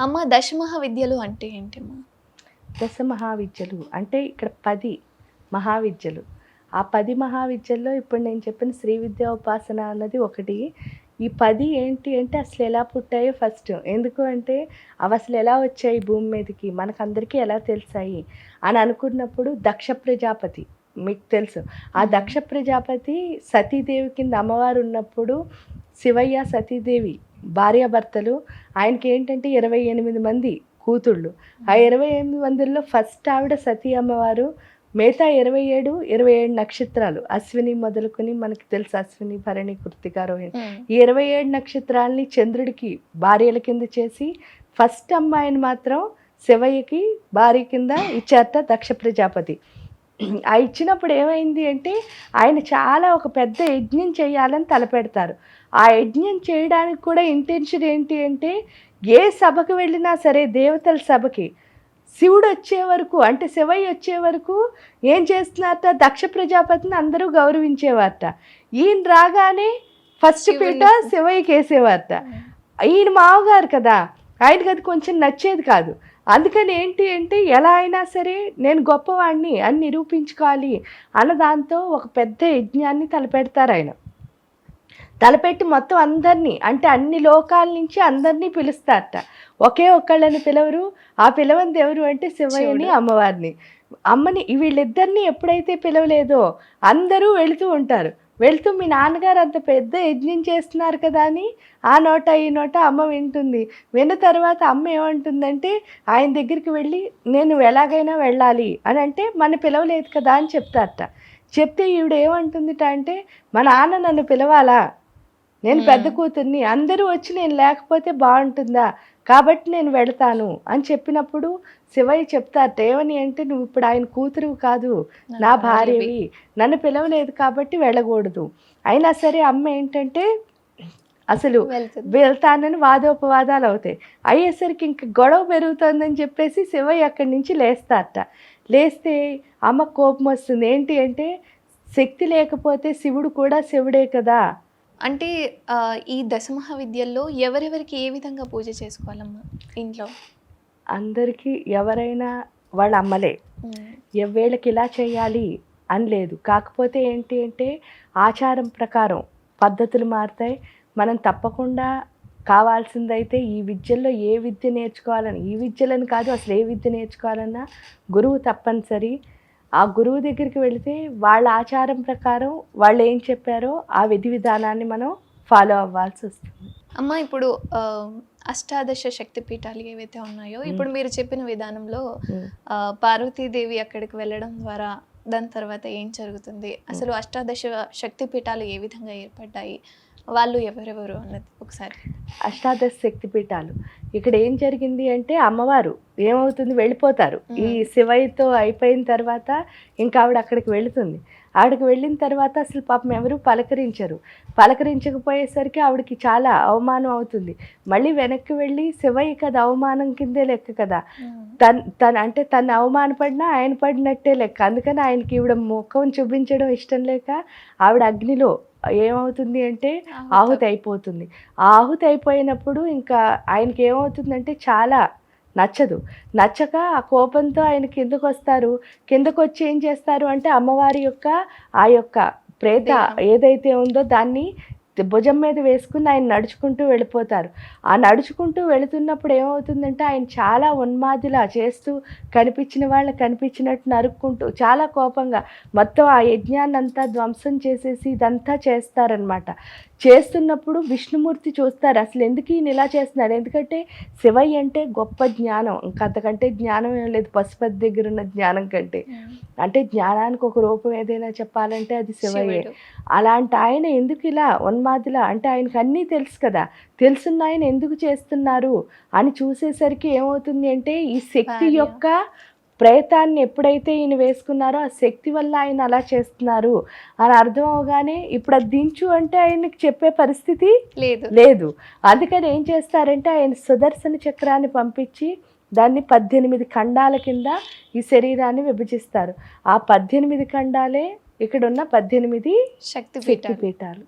అమ్మ దశమహావిద్యలు అంటే ఏంటమ్మా? దశ మహావిద్యలు అంటే ఇక్కడ 10 మహావిద్యలు. ఆ 10 మహావిద్యల్లో ఇప్పుడు నేను చెప్పిన శ్రీ విద్యా ఉపాసన అన్నది ఒకటి. ఈ 10 ఏంటి అంటే అసలు ఎలా పుట్టాయో ఫస్ట్. ఎందుకు అంటే అవి అసలు ఎలా వచ్చాయి భూమి మీదకి, మనకందరికీ ఎలా తెలిసాయి అని అనుకున్నప్పుడు దక్ష ప్రజాపతి మీకు తెలుసు. ఆ దక్ష ప్రజాపతి సతీదేవి కింద అమ్మవారు ఉన్నప్పుడు శివయ్య సతీదేవి భార్యాభర్తలు. ఆయనకి ఏంటంటే 28 మంది కూతుళ్ళు. ఆ 28 మందిలో ఫస్ట్ ఆవిడ సతీ అమ్మవారు. మిగతా 27 నక్షత్రాలు అశ్విని మొదలుకొని మనకి తెలుసు, అశ్విని భరణి కృత్తిక రోహిణి, ఈ 27 నక్షత్రాలని చంద్రుడికి భార్యల కింద చేసి ఫస్ట్ అమ్మాయిని మాత్రం శివయ్యకి భార్య కింద ఇచ్చారట దక్ష ప్రజాపతి. ఆ ఇచ్చినప్పుడు ఏమైంది అంటే ఆయన చాలా ఒక పెద్ద యజ్ఞం చేయాలని తలపెడతారు. ఆ యజ్ఞం చేయడానికి కూడా ఇంటెన్షన్ ఏంటి అంటే ఏ సభకు వెళ్ళినా సరే దేవతల సభకి శివుడు వచ్చే వరకు అంటే శివయ్య వచ్చే వరకు ఏం చేస్తున్నారట, దక్ష ప్రజాపతిని అందరూ గౌరవించేవారట. ఈయన రాగానే ఫస్ట్ పీట శివయ్యకి వేసేవారట. ఈయన మామగారు కదా, ఆయనకి అది కొంచెం నచ్చేది కాదు. అందుకని ఏంటి అంటే ఎలా అయినా సరే నేను గొప్పవాడిని అని నిరూపించుకోవాలి అన్న దాంతో ఒక పెద్ద యజ్ఞాన్ని తలపెడతారు ఆయన. తలపెట్టి మొత్తం అందరినీ అంటే అన్ని లోకాల నుంచి అందరినీ పిలుస్తారట. ఒకే ఒక్కళ్ళని పిలవరు. ఆ పిలవంది ఎవరు అంటే శివయ్యని అమ్మవారిని. అమ్మని వీళ్ళిద్దరిని ఎప్పుడైతే పిలవలేదో అందరూ వెళుతూ ఉంటారు. వెళ్తూ మీ నాన్నగారు అంత పెద్ద యజ్ఞం చేస్తున్నారు కదా అని ఆ నోట ఈ నోట అమ్మ వింటుంది. విన్న తర్వాత అమ్మ ఏమంటుందంటే ఆయన దగ్గరికి వెళ్ళి నేను ఎలాగైనా వెళ్ళాలి అని అంటే మన పిలవలేదు కదా అని చెప్తారట. చెప్తే ఈవిడ ఏమంటుందిట అంటే మా నాన్న నన్ను పిలవాలా, నేను పెద్ద కూతుర్ని, అందరూ వచ్చి నేను లేకపోతే బాగుంటుందా, కాబట్టి నేను వెళతాను అని చెప్పినప్పుడు శివయ్య చెప్తారట ఏమని అంటే నువ్వు ఇప్పుడు ఆయన కూతురు కాదు, నా భార్యవి, నన్ను పిలవలేదు కాబట్టి వెళ్ళకూడదు. అయినా సరే అమ్మ ఏంటంటే అసలు వెళ్తానని వాదోపవాదాలు అవుతాయి. అయ్యేసరికి ఇంక గొడవ పెరుగుతుందని చెప్పేసి శివయ్య అక్కడి నుంచి లేస్తారట. లేస్తే అమ్మ కోపం వస్తుంది. ఏంటి అంటే శక్తి లేకపోతే శివుడు కూడా శివుడే కదా. అంటే ఈ దశమహావిద్యల్లో ఎవరెవరికి ఏ విధంగా పూజ చేసుకోవాలమ్మా ఇంట్లో? అందరికీ ఎవరైనా వాళ్ళ అమ్మలే. వీళ్ళకి ఇలా చేయాలి అని లేదు. కాకపోతే ఏంటి అంటే ఆచారం ప్రకారం పద్ధతులు మారుతాయి. మనం తప్పకుండా కావాల్సిందైతే ఈ విద్యల్లో ఏ విద్య నేర్చుకోవాలని, ఈ విద్యలను కాదు అసలు ఏ విద్య నేర్చుకోవాలన్నా గురువు తప్పనిసరి. ఆ గురువు దగ్గరికి వెళితే వాళ్ళ ఆచారం ప్రకారం వాళ్ళు ఏం చెప్పారో ఆ విధి విధానాన్ని మనం ఫాలో అవ్వాల్సి వస్తుంది. అమ్మ ఇప్పుడు అష్టాదశ శక్తి పీఠాలు ఏవైతే ఉన్నాయో ఇప్పుడు మీరు చెప్పిన విధానంలో పార్వతీదేవి అక్కడికి వెళ్ళడం ద్వారా దాని తర్వాత ఏం జరుగుతుంది, అసలు అష్టాదశ శక్తి పీఠాలు ఏ విధంగా ఏర్పడ్డాయి, వాళ్ళు ఎవరెవరు అన్నది ఒకసారి. అష్టాదశ శక్తి పీఠాలు ఇక్కడ ఏం జరిగింది అంటే అమ్మవారు ఏమవుతుంది వెళ్ళిపోతారు. ఈ శివయ్యతో అయిపోయిన తర్వాత ఇంకా ఆవిడ అక్కడికి వెళుతుంది. ఆవిడకి వెళ్ళిన తర్వాత అసలు పాపం ఎవరు పలకరించకపోయేసరికి ఆవిడకి చాలా అవమానం అవుతుంది. మళ్ళీ వెనక్కి వెళ్ళి శివయ్యకి అది అవమానం కిందే లెక్క కదా. తను అవమానపడినా ఆయన పడినట్టే లెక్క. అందుకని ఆయనకి ఈవిడ ముఖం చూపించడం ఇష్టం లేక ఆవిడ అగ్నిలో ఏమవుతుంది అంటే ఆహుతి అయిపోతుంది. ఆ ఆహుతి అయిపోయినప్పుడు ఇంకా ఆయనకి ఏమవుతుందంటే చాలా నచ్చక ఆ కోపంతో ఆయన కిందకు వస్తారు. కిందకు వచ్చి ఏం చేస్తారు అంటే అమ్మవారి యొక్క ఆ యొక్క ప్రేత ఏదైతే ఉందో దాన్ని భుజం మీద వేసుకుని ఆయన నడుచుకుంటూ వెళ్ళిపోతారు. ఆ నడుచుకుంటూ వెళుతున్నప్పుడు ఏమవుతుందంటే ఆయన చాలా ఉన్మాదిలా చేస్తూ కనిపించిన వాళ్ళని కనిపించినట్టు నరుక్కుంటూ చాలా కోపంగా మొత్తం ఆ యజ్ఞాన్ని అంతా ధ్వంసం చేసేసి ఇదంతా చేస్తారనమాట. చేస్తున్నప్పుడు విష్ణుమూర్తి చూస్తారు అసలు ఎందుకు ఈయన ఇలా చేస్తున్నాడు. ఎందుకంటే శివయ్య అంటే గొప్ప జ్ఞానం, ఇంకంతకంటే జ్ఞానం ఏం లేదు పశుపతి దగ్గర ఉన్న జ్ఞానం కంటే. అంటే జ్ఞానానికి ఒక రూపం ఏదైనా చెప్పాలంటే అది శివయ్యే. అలాంటి ఆయన ఎందుకు ఇలా ఉన్మాదిలా అంటే ఆయనకు అన్నీ తెలుసు కదా, తెలుసున్న ఆయన ఎందుకు చేస్తున్నారు అని చూసేసరికి ఏమవుతుంది అంటే ఈ శక్తి యొక్క ప్రేతాన్ని ఎప్పుడైతే ఈయన వేసుకున్నారో ఆ శక్తి వల్ల ఆయన అలా చేస్తున్నారు అని అర్థం అవగానే ఇప్పుడు అది దించు అంటే ఆయనకి చెప్పే పరిస్థితి లేదు. అందుకని ఏం చేస్తారంటే ఆయన సుదర్శన చక్రాన్ని పంపించి దాన్ని 18 ఖండాల కింద ఈ శరీరాన్ని విభజిస్తారు. ఆ 18 ఖండాలే ఇక్కడ ఉన్న 18 శక్తి పీఠాలు.